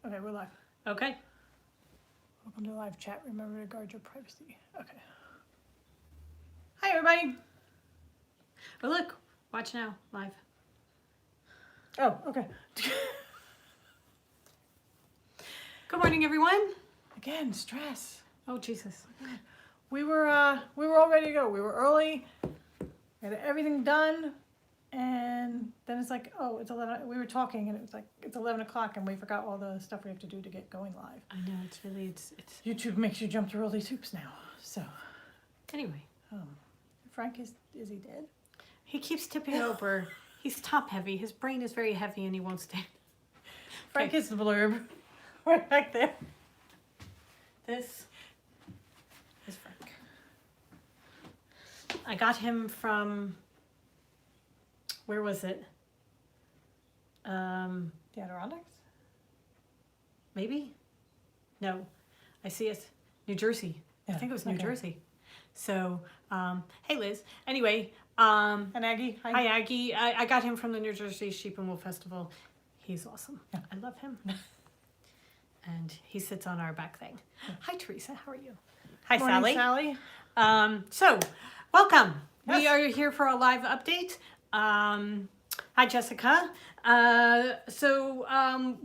Okay, we're live. Okay. Welcome to live chat. Remember to guard your privacy. Okay. Hi, everybody. Oh, look. Watch now. Live. Oh, okay. Good morning, everyone. Again, stress. Oh, Jesus. We were all ready to go. We were early. We had everything done. And then it's like, oh, it's 11. We were talking and it was like, it's 11 o'clock and we forgot all the stuff we have to do to get going live. I know. It's really, it's. YouTube makes you jump through all these hoops now. So, Anyway. Frank, is he dead? He keeps tipping over. He's top heavy. His brain is very heavy and he won't stand. Frank Okay. is the blurb. Right back there. This is Frank. I got him from, where was it? The Adirondacks? Maybe? No. I see it. New Jersey. I Yeah, think it was New okay. Jersey. So, hey Liz. Anyway, And Aggie? hi Aggie. I got him from the New Jersey Sheep and Wool Festival. He's awesome. Yeah. I love him. And he sits on our back thing. Hi Teresa, how are you? Hi Morning, Sally. Sally. So, welcome. We Yes. are here for a live update. Hi Jessica.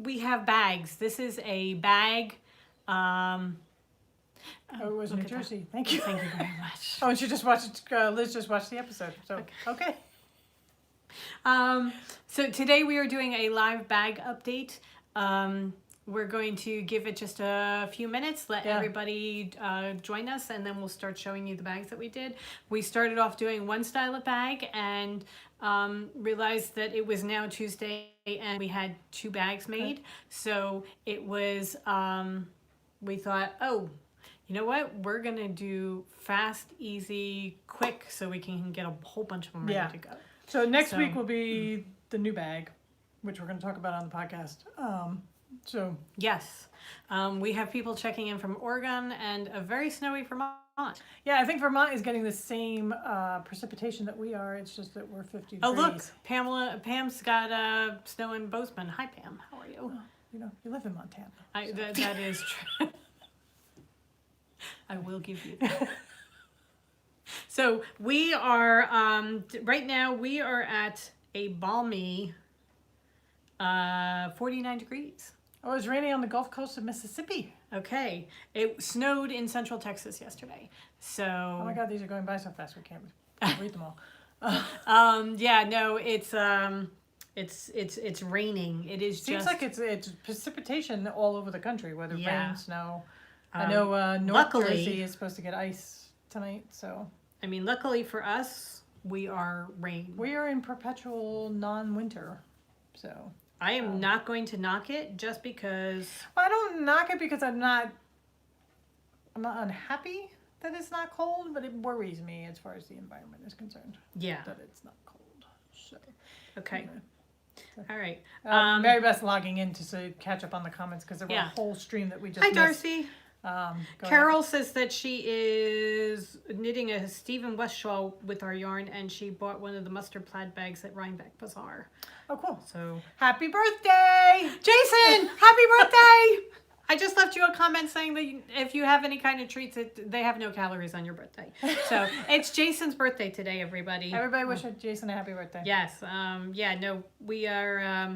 We have bags. This is a bag. Oh, it was look New at that. Jersey. Thank you. Thank you very much. Oh, and she just watched, Liz just watched the episode. So, okay. So today we are doing a live bag update. We're going to give it just a few minutes, let Yeah. everybody join us, and then we'll start showing you the bags that we did. We started off doing one style of bag and realized that it was now Tuesday and we had 2 bags made. So it was, we thought, oh, you know what? We're going to do fast, easy, quick, so we can get a whole bunch of them ready Yeah. to go. So next So- week will be the new bag, which we're going to talk about on the podcast. So, Yes. We have people checking in from Oregon and a very snowy Vermont. yeah, I think Vermont is getting the same precipitation that we are. It's just that we're 50 Oh, degrees. look. Pam's got snow in Bozeman. Hi, Pam. How are you? You know, you live in Montana. That is true. I will give you that. So we are, right now, we are at a balmy 49 degrees. Oh, it was raining on the Gulf Coast of Mississippi. Okay. It snowed in central Texas yesterday. So. Oh my God, these are going by so fast we can't read them all. Yeah, no, it's raining. It is Seems just like it's precipitation all over the country, whether Yeah. rain, snow. I know North luckily- Jersey is supposed to get ice tonight, so I mean, luckily for us, we are rain. we are in perpetual non-winter. So I am not going to knock it just because I don't knock it because I'm not unhappy that it's not cold, but it worries me as far as the environment is concerned yeah. that it's not cold. So Okay. anyway. All right. Mary Beth's logging in to catch up on the comments because there were Yeah. a whole stream that we just Hi missed. Darcy. Go ahead. Carol says that she is knitting a Stephen West shawl with our yarn, and she bought one of the mustard plaid bags at Rhinebeck Bazaar. Oh, cool. So Happy birthday! Jason, happy birthday! I just left you a comment saying that if you have any kind of treats, they have no calories on your birthday. So it's Jason's birthday today, everybody. Everybody wish Jason a happy birthday. Yes. Yeah. No. We are.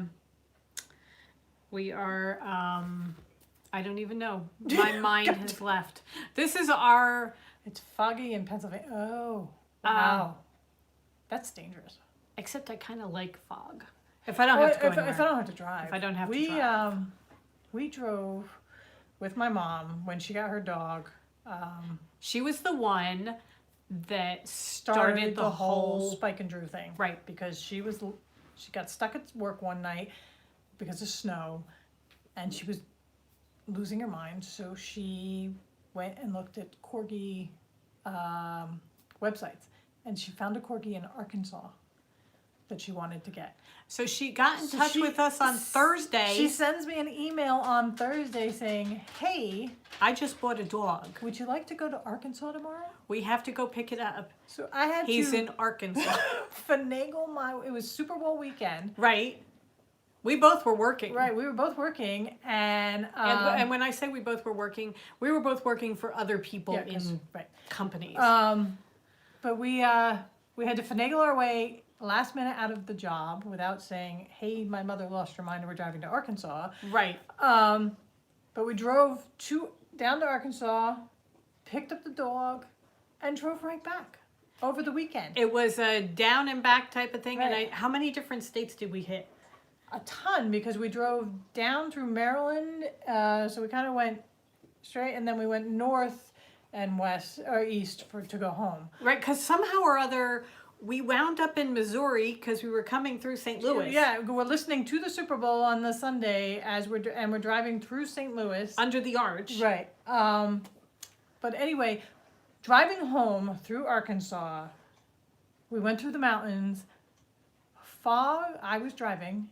I don't even know. My mind has left. This is our. It's foggy in Pennsylvania. Oh, wow. That's dangerous. Except I kind of like fog. If I don't have to go anywhere. If I don't have to drive. If I don't have to we, drive. We drove with my mom when she got her dog. She was the one that started the whole. Spike and Drew thing. Right. Because she got stuck at work one night because of snow, and she was losing her mind. So she went and looked at corgi websites, and she found a corgi in Arkansas that she wanted to get. So she got in So touch she- with us on Thursday. She sends me an email on Thursday saying, "Hey, I just bought a dog. would you like to go to Arkansas tomorrow?" We have to go pick it up. So I had He's to in Arkansas. finagle it was Super Bowl weekend. Right. We both were working. Right, we were both working, and And when I say we both were working, we were both working for other people Yeah, 'cause- in right. companies. But we had to finagle our way last minute out of the job without saying, "Hey, my mother lost her mind and we're driving to Arkansas." right. But we drove down to Arkansas, picked up the dog, and drove right back over the weekend. It was a down and back type of thing. Right. And how many different states did we hit? A ton, because we drove down through Maryland, so we kind of went straight, and then we went north and west or east to go home. Right, because somehow or other we wound up in Missouri because we were coming through St. Louis. Yeah, we're listening to the Super Bowl on the Sunday we're driving through St. Louis. Under the arch. Right. But anyway, driving home through Arkansas, we went through the mountains. Fog. I was driving.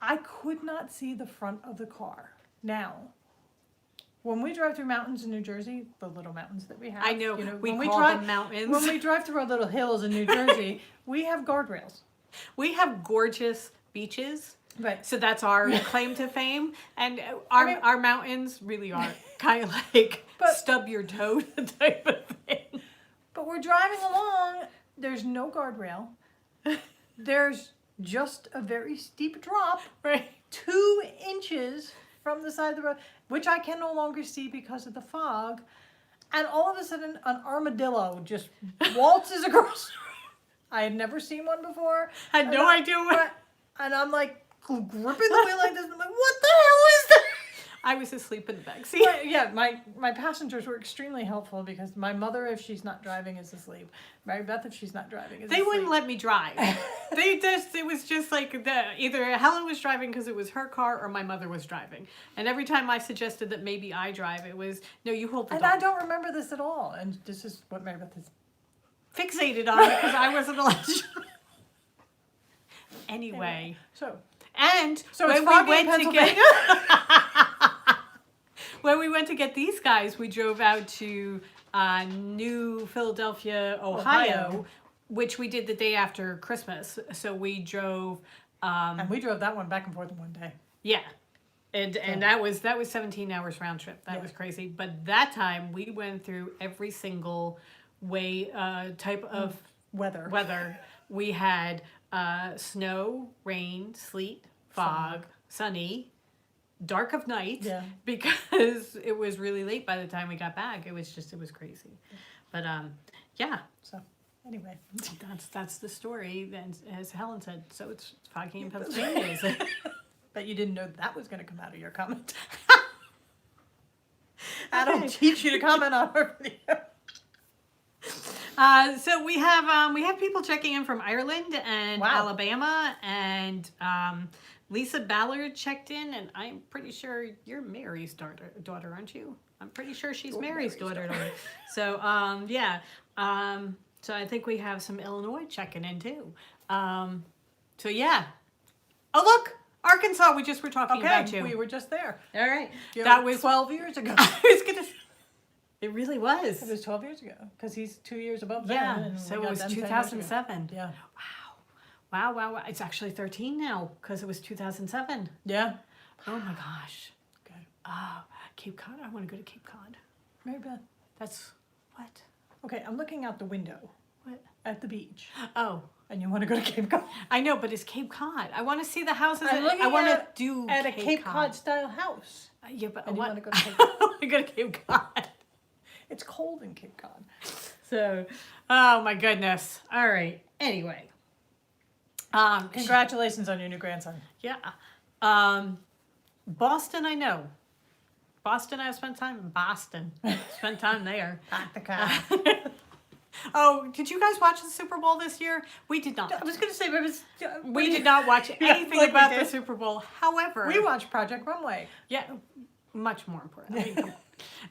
I could not see the front of the car. Now, when we drive through mountains in New Jersey, the little mountains that we have, I know, we when call drive, them mountains. When we drive through our little hills in New Jersey, we have guardrails. We have gorgeous beaches. Right. So that's our claim to fame. And our mountains really are kind of like stub your toe type of thing. But we're driving along. There's no guardrail. There's just a very steep drop, Right. 2 inches from the side of the road, which I can no longer see because of the fog. And all of a sudden, an armadillo just waltzes across. I had never seen one before. Had no idea what. And I'm like gripping the wheel like this. And I'm like, what the hell is that? I was asleep in the backseat. Yeah, my passengers were extremely helpful because my mother, if she's not driving, is asleep. Mary Beth, if she's not driving, is They asleep. wouldn't let me drive. It was just like either Helen was driving because it was her car or my mother was driving. And every time I suggested that maybe I drive, it was, no, you hold the And dog. I don't remember this at all. And this is what Mary Beth is. Fixated on it because I wasn't allowed to drive. Anyway. So And it's when we foggy in went to Pennsylvania. when we went to get these guys, we drove out to New Philadelphia, Ohio, which we did the day after Christmas. So we drove. And we drove that one back and forth in one day. Yeah. And that was 17 hours round trip. That was crazy. But that time we went through every single way type of Weather. We had snow, rain, sleet, fog, sunny, dark of night. Yeah. Because it was really late by the time we got back. It was crazy. But yeah. So anyway. That's the story. And as Helen said, so it's foggy in Pennsylvania, is it? But you didn't know that was going to come out of your comment. I don't teach you to comment on our video. So we have people checking in from Ireland and Alabama, and Lisa Ballard checked in, and I'm pretty sure you're Mary's daughter, aren't you? I'm pretty sure she's Mary's daughter. So yeah. So I think we have some Illinois checking in too. So yeah. Oh look, Arkansas. We just were talking about you. We were just there. All right. That was 12 years ago. I was gonna. It really was. It was 12 years ago because he's 2 years above Yeah. them. And So we it was got them 10 years 2007. ago. Yeah. Wow. It's actually 13 now because it was 2007. Yeah. Oh my gosh. Okay. Cape Cod. I want to go to Cape Cod. Mary Beth. That's what? Okay, I'm looking out the window What? at the beach. Oh, And you want to go to Cape Cod? I know, but it's Cape Cod. I want to see the houses. I'm looking I want to at- do At a Cape Cod style house. Yeah, but And you what? wanna go to Cape I want to go to Cape Cod. It's cold in Cape Cod. So, oh my goodness. All right. Anyway. Congratulations on your new grandson. Yeah. Boston, I know. Boston, I've spent time in Boston. Spent time there. Back the car. Oh, did you guys watch the Super Bowl this year? We did not. I was going to say, but We did not watch anything like we about the did. Super Bowl. However, We watched Project Runway. yeah, much more important. I mean,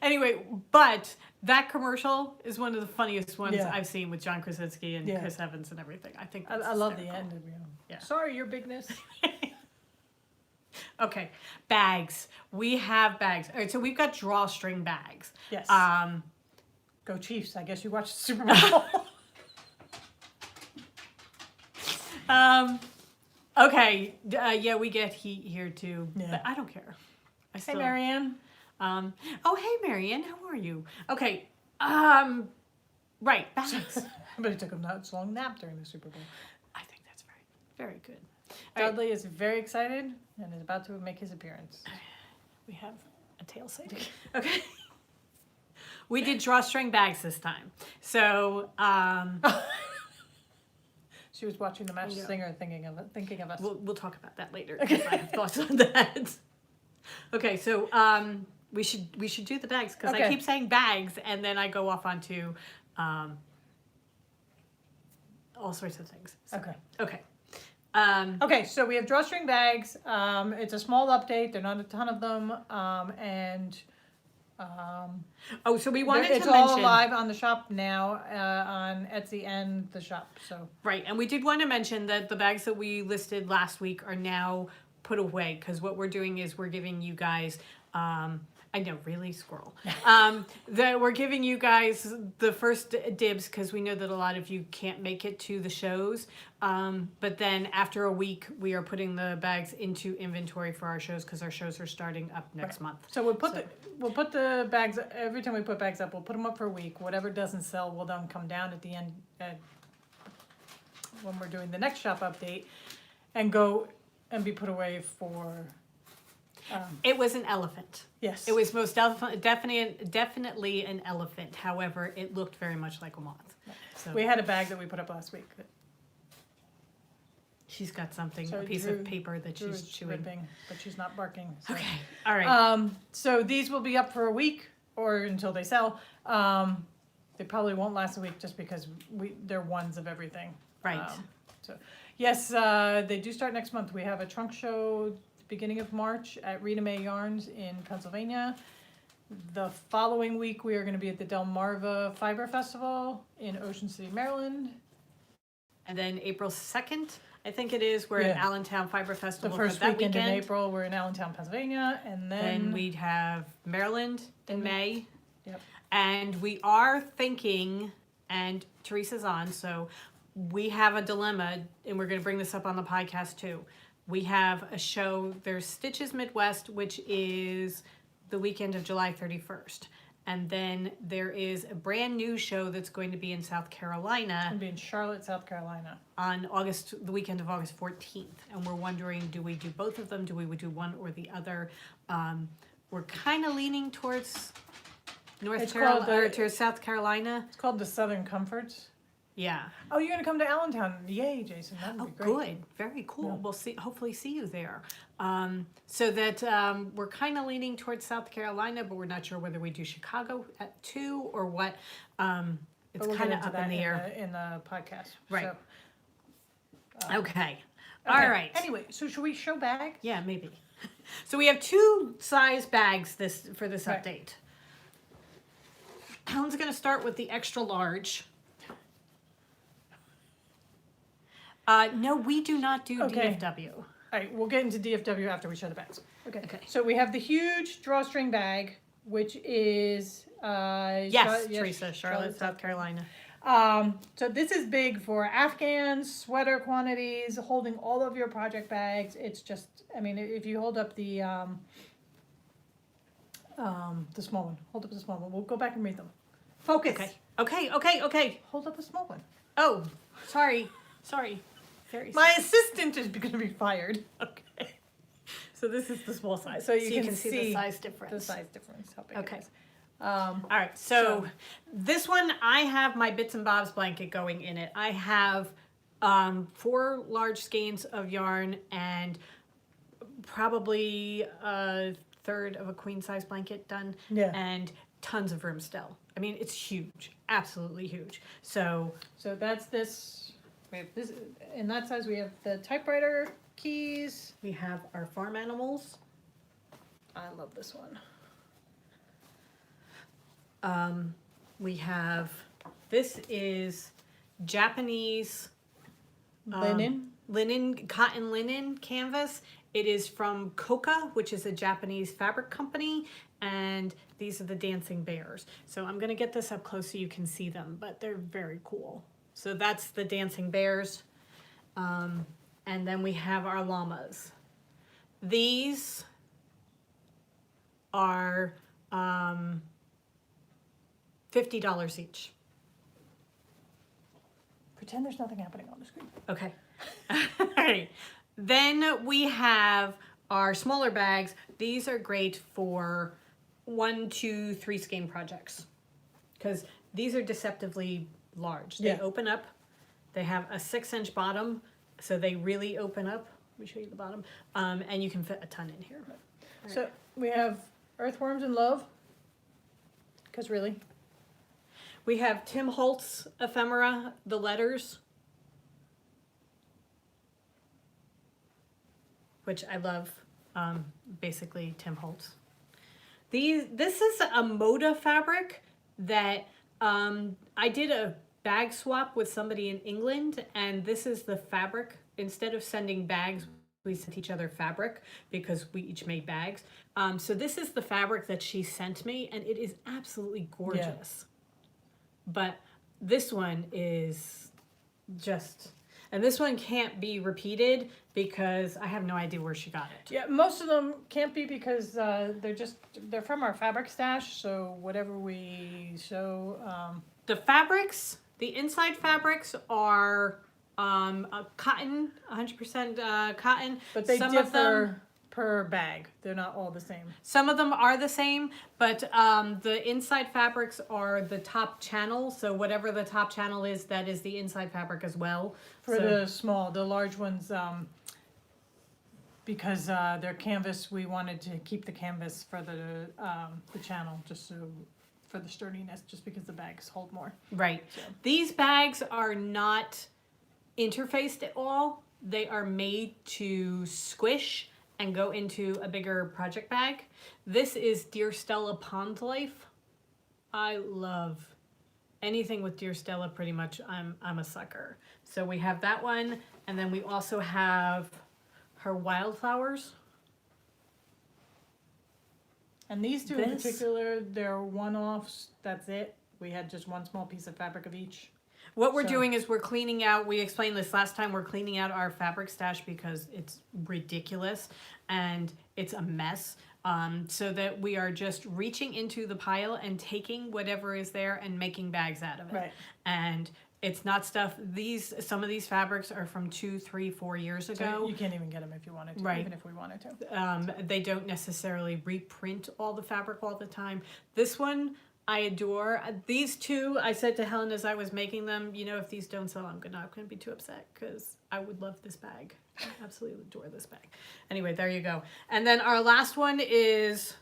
anyway, but that commercial is one of the funniest ones Yeah. I've seen with John Krasinski and Yeah. Chris Evans and everything. I think I that's love the hysterical. end of you. Yeah. Sorry, your bigness. Okay, bags. We have bags. All right, so we've got drawstring bags. Yes. Go Chiefs. I guess you watched the Super Bowl. Okay, yeah, we get heat here too, Yeah. but I don't care. I Hey, still, Marianne. oh, hey, Marianne, how are you? Okay, right, bags. But he took a long nap during the Super Bowl. I think that's very, very good. All right, Dudley is very excited and is about to make his appearance. we have a tail sighting. Okay. We did drawstring bags this time. So, She was watching The Masked Yeah. Singer, thinking of us. we'll talk about that later. 'Cause I have thoughts on that. Okay, so we should do the bags because I Okay. keep saying bags and then I go off onto all sorts of things. So, Okay. Okay. Okay, so we have drawstring bags. It's a small update. There are not a ton of them. Oh, so we wanted it's to all mention live on the shop now, on Etsy and the shop. So right, and we did want to mention that the bags that we listed last week are now put away because what we're doing is we're giving you guys. I know, really, squirrel. That we're giving you guys the first dibs because we know that a lot of you can't make it to the shows. But then after a week, we are putting the bags into inventory for our shows because our shows are starting up next month. So we'll put the bags, every time we put bags up, we'll put them up for a week. Whatever doesn't sell will then come down at the end, when we're doing the next shop update, and go and be put away for, It was an elephant. yes. It was most definitely an elephant. However, it looked very much like a moth. So We had a bag that we put up last week. she's got something, So a piece Drew- of paper that Drew she's is chewing. ripping, but she's not barking. So. Okay, all right. So these will be up for a week or until they sell. They probably won't last a week just because they're ones of everything. Right. So yes, they do start next month. We have a trunk show beginning of March at Rita Mae Yarns in Pennsylvania. The following week we are going to be at the Delmarva Fiber Festival in Ocean City, Maryland. And then April 2nd, I think it is, we're at Yeah. Allentown Fiber The Festival first for that weekend weekend. in April we're in Allentown, Pennsylvania, and Then we'd have Maryland in May. Yep. And we are thinking, and Teresa's on, so we have a dilemma, and we're going to bring this up on the podcast too. We have a show, there's Stitches Midwest, which is the weekend of July 31st. And then there is a brand new show that's going to be in South Carolina It'll be in Charlotte, South Carolina. on the weekend of August 14th. And we're wondering, do we do both of them? Do we do one or the other? We're kind of leaning towards It's Carolina, called, or to South Carolina. It's called the Southern Comforts. Yeah. Oh, you're gonna come to Allentown? Yay, Jason! That would Oh, be great. good. Very cool. Yeah. We'll hopefully see you there. So that we're kind of leaning towards South Carolina, but we're not sure whether we do Chicago at 2 or what. But It's we'll get kind of into up that in the air. in the podcast. Right. So, Okay. okay. All right. Anyway, so should we show bags? Yeah, maybe. So we have 2 size bags for this Right. update. Helen's going to start with the extra large. No, we do not do Okay. DFW. All right, we'll get into DFW after we show the bags. Okay. Okay. So we have the huge drawstring bag, which is Yes, Teresa, Charlotte, South Carolina. So this is big for Afghans, sweater quantities, holding all of your project bags. It's just, I mean, if you hold up the small one, hold up the small one. We'll go back and read them. Focus. Okay. Hold up the small one. Oh, sorry. Very My assistant is going to be fired. Okay. So this is the small size. So So you, can, see the size difference. the size difference. How big Okay. it is. All right, so So- this one, I have my Bits and Bobs blanket going in it. I have 4 large skeins of yarn and probably a third of a queen size blanket done. Yeah. And tons of room still. I mean, it's huge, absolutely huge. So So that's this. We have this in that size. We have the typewriter keys. we have our farm animals. I love this one. We have, this is Japanese cotton linen canvas. It is from Koka, which is a Japanese fabric company, and these are the dancing bears. So I'm gonna get this up close so you can see them, but they're very cool. So that's the dancing bears. and then we have our llamas. These are $50 each. Pretend there's nothing happening on the screen. Okay. All right. Then we have our smaller bags. These are great for 1, 2, 3 skein projects because these are deceptively large. They open up. They have a 6-inch bottom, so they really open up. Let me show you the bottom. And you can fit a ton in here. So we have earthworms and love, because really. We have Tim Holtz ephemera, the letters, which I love. Basically, Tim Holtz. This is a Moda fabric that I did a bag swap with somebody in England, and this is the fabric. Instead of sending bags, we sent each other fabric because we each made bags. So this is the fabric that she sent me, and it is absolutely gorgeous. But this one is just, and this one can't be repeated because I have no idea where she got it. Yeah, most of them can't be because they're from our fabric stash. So whatever we show. The fabrics, the inside fabrics are cotton, 100% cotton. But they Some of them, differ per bag. They're not all the same. some of them are the same, but the inside fabrics are the top channel. So whatever the top channel is, that is the inside fabric as well. For the large ones, because they're canvas, we wanted to keep the canvas for the channel, just so for the sturdiness, just because the bags hold more. Right. So. These bags are not interfaced at all. They are made to squish and go into a bigger project bag. This is Dear Stella Pond Life. I love anything with Dear Stella, pretty much. I'm a sucker. So we have that one, and then we also have her wildflowers. And these two in particular, they're one-offs. That's it. We had just one small piece of fabric of each. What we're doing is we're cleaning out, we explained this last time, we're cleaning out our fabric stash because it's ridiculous and it's a mess. So that we are just reaching into the pile and taking whatever is there and making bags out of it. Right. And it's not stuff, some of these fabrics are from 2, 3, 4 years ago. So you can't even get them if you wanted to, Right. even if we wanted to. They don't necessarily reprint all the fabric all the time. This one, I adore. These two, I said to Helen as I was making them, you know, if these don't sell, I'm not going to be too upset because I would love this bag. I absolutely adore this bag. Anyway, there you go. And then our last one is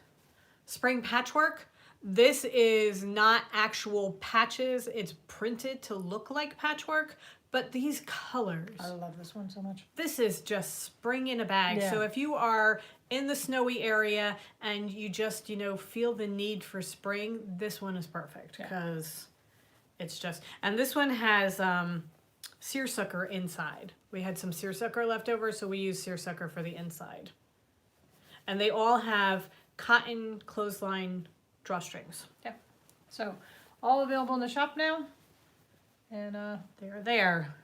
Spring Patchwork. This is not actual patches. It's printed to look like patchwork, but these colors. I love this one so much. This is just spring in a bag. Yeah. So if you are in the snowy area and you just, you know, feel the need for spring, this one is perfect because it's just, and this one has seersucker inside. We had some seersucker left over, so we used seersucker for the inside. And they all have cotton clothesline drawstrings. Yeah. So all available in the shop now. And They're there.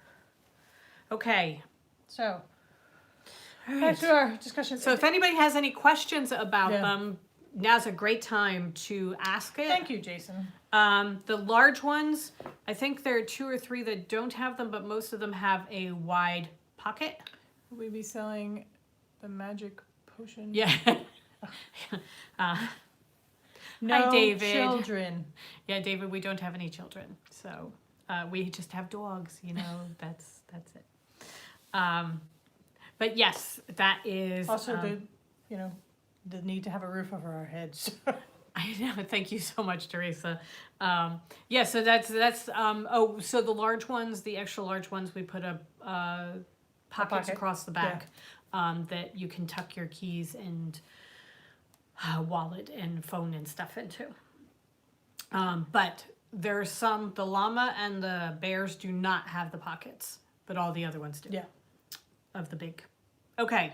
Okay. so All back to our discussion. So if anybody has any questions about Yeah. them, now's a great time to ask it. Thank you, Jason. The large ones, I think there are 2 or 3 that don't have them, but most of them have a wide pocket. Will we be selling the magic potion? Yeah. No Hi, David. children. Yeah, David, we don't have any children, so we just have dogs. You know, that's it. But yes, that is Also the need to have a roof over our heads. I know. Thank you so much, Teresa. Yeah, so that's so the large ones, the extra large ones, we put pockets pocket. across the back that you can tuck your keys and wallet and phone and stuff into. But there's some, the llama and the bears do not have the pockets, but all the other ones do. Yeah. Of the big. Okay.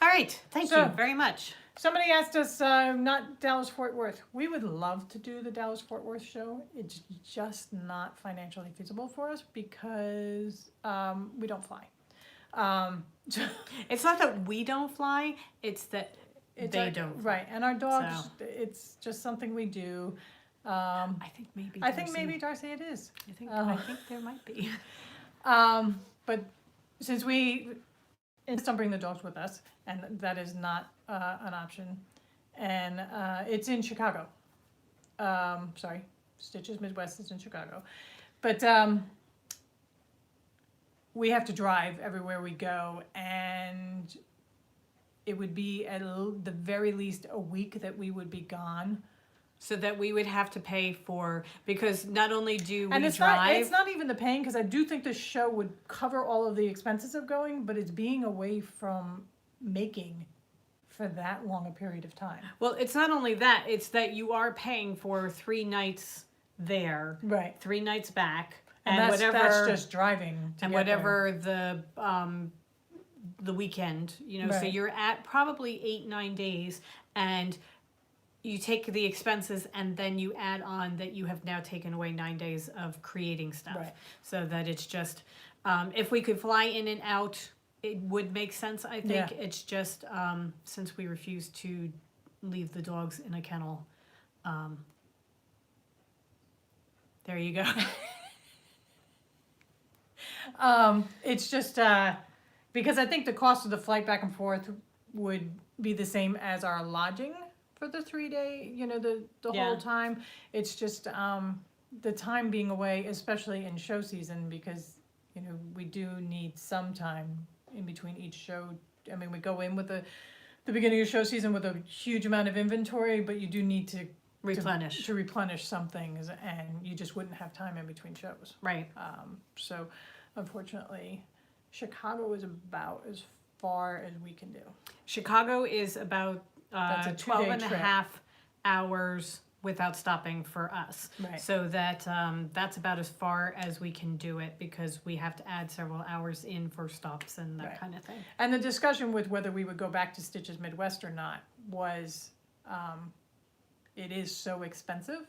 All right. Thank you very much. Somebody asked us, not Dallas-Fort Worth. We would love to do the Dallas-Fort Worth show. It's just not financially feasible for us because we don't fly. It's not that we don't fly, it's that It's they our- don't fly. right, and our dogs, So. it's just something we do. I think maybe I think Darcy- maybe Darcy it is. I think there might be. But since we insist on bringing the dogs with us, and that is not an option, and it's in Chicago. Sorry, Stitches Midwest is in Chicago, but we have to drive everywhere we go, and it would be at the very least a week that we would be gone. So that we would have to pay for, because not only do we And it's drive. not even the paying, because I do think the show would cover all of the expenses of going, but it's being away from making for that long a period of time. Well, it's not only that, it's that you are paying for 3 nights there, Right. 3 nights back, And that's just driving. To and get whatever the weekend, you know, so Right. you're at probably 8-9 days, and you take the expenses and then you add on that you have now taken away 9 days of creating stuff. Right. So that it's just, if we could fly in and out, it would make sense, I think. Yeah. It's just, since we refuse to leave the dogs in a kennel, there you go. It's just because I think the cost of the flight back and forth would be the same as our lodging for the 3-day, you know, the Yeah. whole time. It's just the time being away, especially in show season, because, you know, we do need some time in between each show. I mean, we go in with the beginning of show season with a huge amount of inventory, but you do need to Replenish. to replenish some things, and you just wouldn't have time in between shows. Right. So unfortunately, Chicago is about as far as we can do. Chicago is about That's a 12 2-day and a trip. half hours without stopping for us. Right. So that that's about as far as we can do it, because we have to add several hours in for stops and that Right. kind of thing. And the discussion with whether we would go back to Stitches Midwest or not was, it is so expensive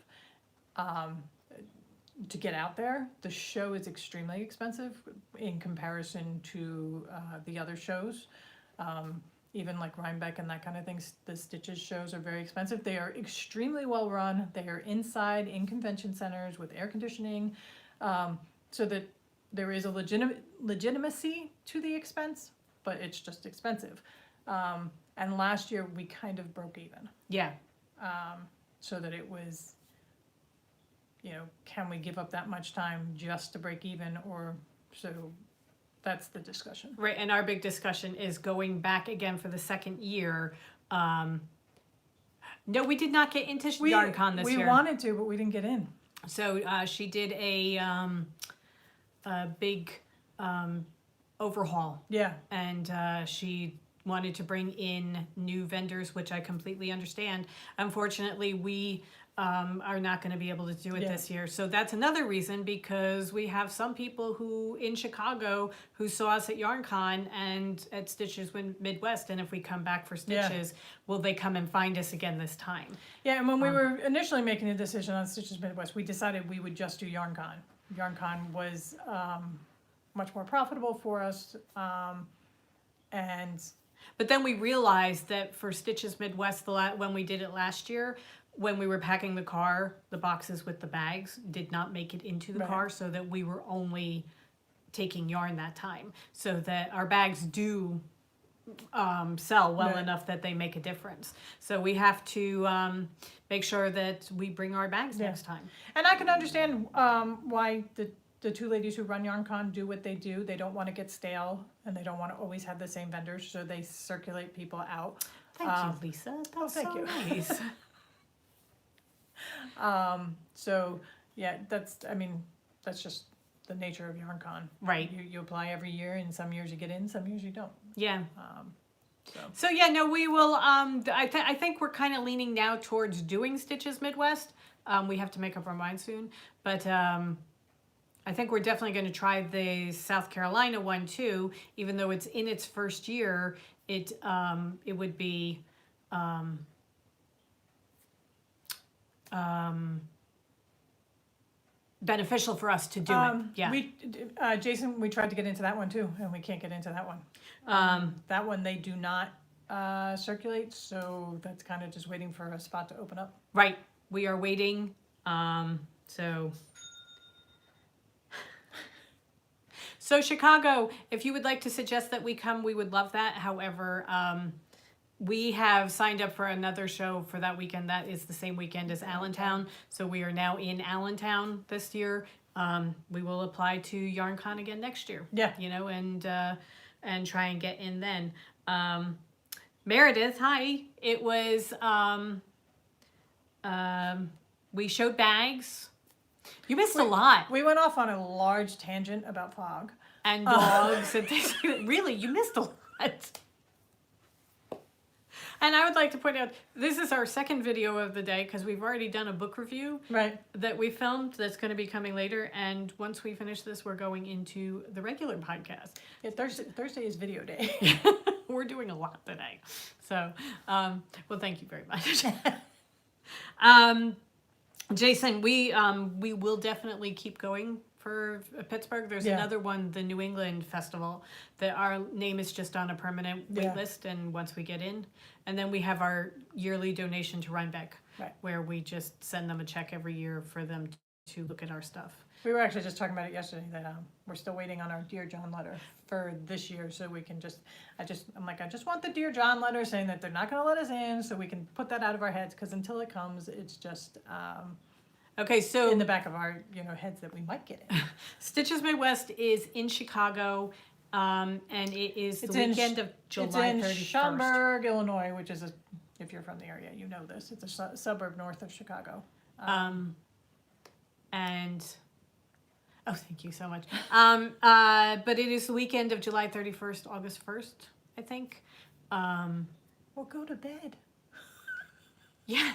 to get out there. The show is extremely expensive in comparison to the other shows. Even like Rhinebeck and that kind of thing, the Stitches shows are very expensive. They are extremely well run. They are inside in convention centers with air conditioning, so that there is a legitimacy to the expense, but it's just expensive. And last year we kind of broke even, Yeah. so that it was, you know, can we give up that much time just to break even, or so. That's the discussion. Right, and our big discussion is going back again for the second year. No, we did not get into YarnCon this year. We wanted to, but we didn't get in. So she did a big overhaul, Yeah. and she wanted to bring in new vendors, which I completely understand. Unfortunately, we are not going to be able to do it Yeah. this year. So that's another reason, because we have some people who in Chicago who saw us at YarnCon and at Stitches Midwest, and if we come back for Yeah. Stitches, will they come and find us again this time? Yeah, and when we were initially making a decision on Stitches Midwest, we decided we would just do YarnCon. YarnCon was much more profitable for us, and But then we realized that for Stitches Midwest, when we did it last year, when we were packing the car, the boxes with the bags did not make it into the Right. car, so that we were only taking yarn that time. So that our bags do sell well Right. enough that they make a difference. So we have to make sure that we bring our bags Yeah. next time. And I can understand why the two ladies who run YarnCon do what they do. They don't want to get stale, and they don't want to always have the same vendors, so they circulate people out. Thank you, Lisa. That's thank so you. nice. So yeah, that's just the nature of YarnCon. Right. You apply every year, and some years you get in, some years you don't. Yeah. So So yeah, no, we will. I think we're kind of leaning now towards doing Stitches Midwest. We have to make up our mind soon, but I think we're definitely going to try the South Carolina one too. Even though it's in its first year, it would be. beneficial for us to do it. Yeah. Jason, we tried to get into that one too, and we can't get into that one. That one they do not circulate, so that's kind of just waiting for a spot to open up. Right. We are waiting. So Chicago, if you would like to suggest that we come, we would love that. However, we have signed up for another show for that weekend. That is the same weekend as Allentown. So we are now in Allentown this year. We will apply to YarnCon again next year. Yeah. You know, and try and get in then. Meredith, hi. It was we showed bags. You missed a lot. We went off on a large tangent about fog. And dogs and things like that. Really, you missed a lot. And I would like to point out, this is our second video of the day because we've already done a book review that we filmed that's going to be coming later. And once we finish this, we're going into the regular podcast. Yeah, Thursday is video day. We're doing a lot today. So, well, thank you very much. Jason, we will definitely keep going for Pittsburgh. There's another one, the New England Festival, that our name is just on a permanent wait list, and once we get in. And then we have our yearly donation to Rhinebeck, where we just send them a check every year for them to look at our stuff. We were actually just talking about it yesterday, that we're still waiting on our Dear John letter for this year, so we can I just want the Dear John letter saying that they're not going to let us in, so we can put that out of our heads, because until it comes, it's just okay, so in the back of our heads that we might get in. Stitches Midwest is in Chicago, and it is the weekend of July 31st. It's in Schaumburg, Illinois, which is if you're from the area, you know this. It's a suburb north of Chicago. And oh, thank you so much. But it is the weekend of July 31st, August 1st, I think. Well, go to bed. Yeah.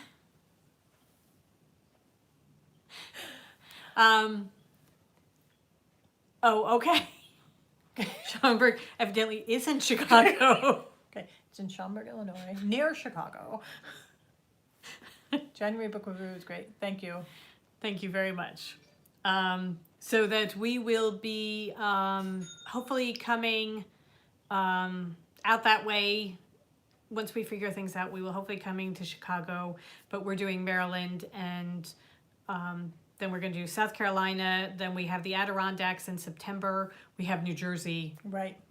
Oh, okay. Schaumburg evidently is in Chicago. Okay, it's in Schaumburg, Illinois, near Chicago. January book review is great. Thank you. Thank you very much. So that we will be hopefully coming out that way. Once we figure things out, we will hopefully coming to Chicago, but we're doing Maryland, and then we're going to do South Carolina. Then we have the Adirondacks in September. We have New Jersey,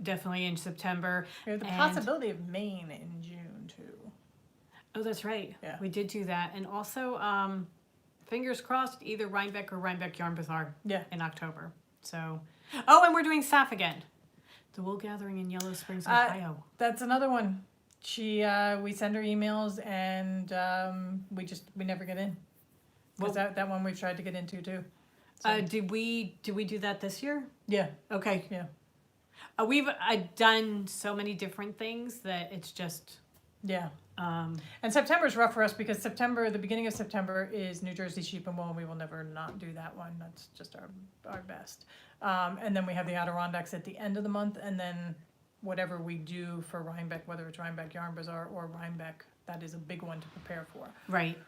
definitely in September. We have the possibility of Maine in June too. Oh, that's right. Yeah, we did do that, and also fingers crossed, either Rhinebeck or Rhinebeck Yarn Bazaar in October. So, oh, and we're doing SAF again, the Wool Gathering in Yellow Springs, Ohio. That's another one. We send her emails, and we never get in. Because that one we've tried to get into too. So. Did we do that this year? Yeah. Okay. Yeah. We've done so many different things that it's just. Yeah. And September's rough for us because the beginning of September is New Jersey Sheep and Wool, and we will never not do that one. That's just our best. And then we have the Adirondacks at the end of the month, and then whatever we do for Rhinebeck, whether it's Rhinebeck Yarn Bazaar or Rhinebeck, that is a big one to prepare for. Right.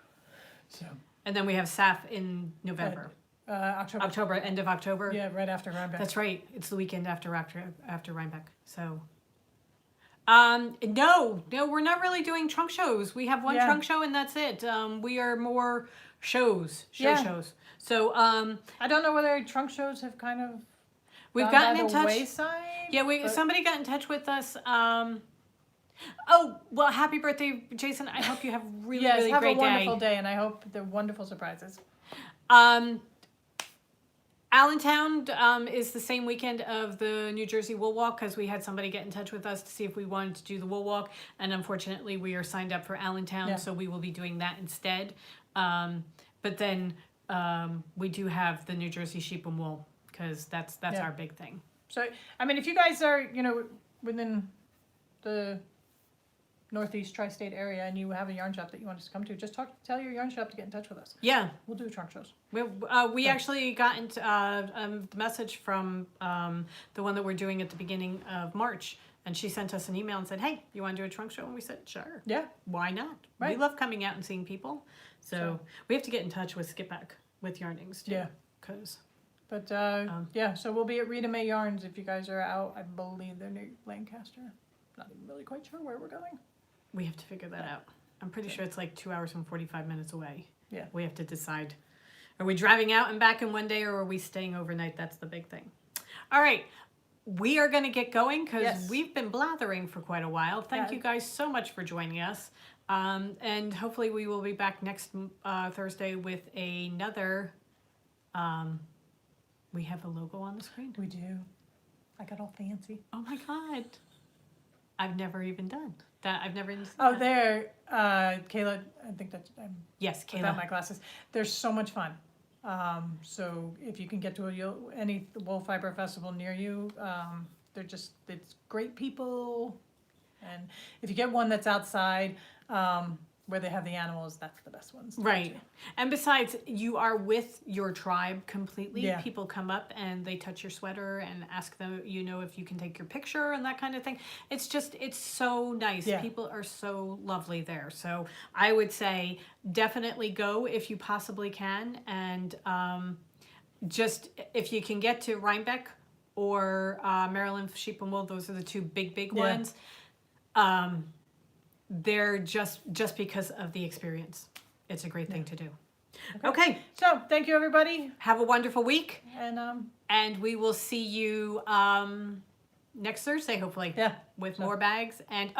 So. And then we have SAF in November. October. End of October. Yeah, right after Rhinebeck. That's right. It's the weekend after Rhinebeck. So. No, we're not really doing trunk shows. We have one trunk show and that's it. We are more shows. So, I don't know whether trunk shows have kind of we've gotten in touch. Wayside, somebody got in touch with us. Oh, well, happy birthday, Jason. I hope you have really great day. Have a wonderful day, and I hope they're wonderful surprises. Allentown is the same weekend of the New Jersey Wool Walk because we had somebody get in touch with us to see if we wanted to do the Wool Walk, and unfortunately we are signed up for Allentown, so we will be doing that instead. But then we do have the New Jersey Sheep and Wool because that's our big thing. So, I mean, if you guys are, within the Northeast tri-state area and you have a yarn shop that you want us to come to, just tell your yarn shop to get in touch with us. Yeah. We'll do trunk shows. We actually got into the message from the one that we're doing at the beginning of March, and she sent us an email and said, hey, you want to do a trunk show? And we said, sure. Yeah. Why not? Right. We love coming out and seeing people. So we have to get in touch with Skipback with Yarnings too. Yeah. because But yeah, so we'll be at Rita Mae Yarns if you guys are out. I believe they're near Lancaster. Not even really quite sure where we're going. we have to figure that out. I'm pretty sure it's like 2 hours and 45 minutes away. Yeah. We have to decide. Are we driving out and back in one day, or are we staying overnight? That's the big thing. All right. We are going to get going because Yes. we've been blathering for quite a while. Thank Yeah. you guys so much for joining us. And hopefully we will be back next Thursday with another. We have a logo on the screen. We do. I got all fancy. Oh my God. I've never even done that. I've never even seen Oh, that. there, Kayla. I think that's Yes, without Kayla. my glasses. They're so much fun. So if you can get to any wool fiber festival near you, it's great people. And if you get one that's outside, where they have the animals, that's the best ones. to go Right. to. And besides, you are with your tribe completely. Yeah. People come up and they touch your sweater and ask them, if you can take your picture and that kind of thing. It's so nice. Yeah. People are so lovely there. So I would say definitely go if you possibly can. And just if you can get to Rhinebeck or Maryland Sheep and Wool, those are the two big Yeah. ones. They're just because of the experience. It's a great thing to do. Okay. So thank you, everybody. Have a wonderful week. And We will see you next Thursday, hopefully. yeah, With more bags. And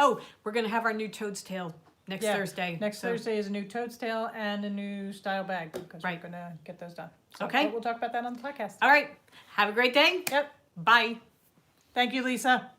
we're going to have our new Toad's Tail next Yeah, Thursday. next So- Thursday is a new toad's tail and a new style bag because Right. we're gonna get those done. So, Okay. but we'll talk about that on the podcast. All right. Have a great day. Yep. Bye. Thank you, Lisa.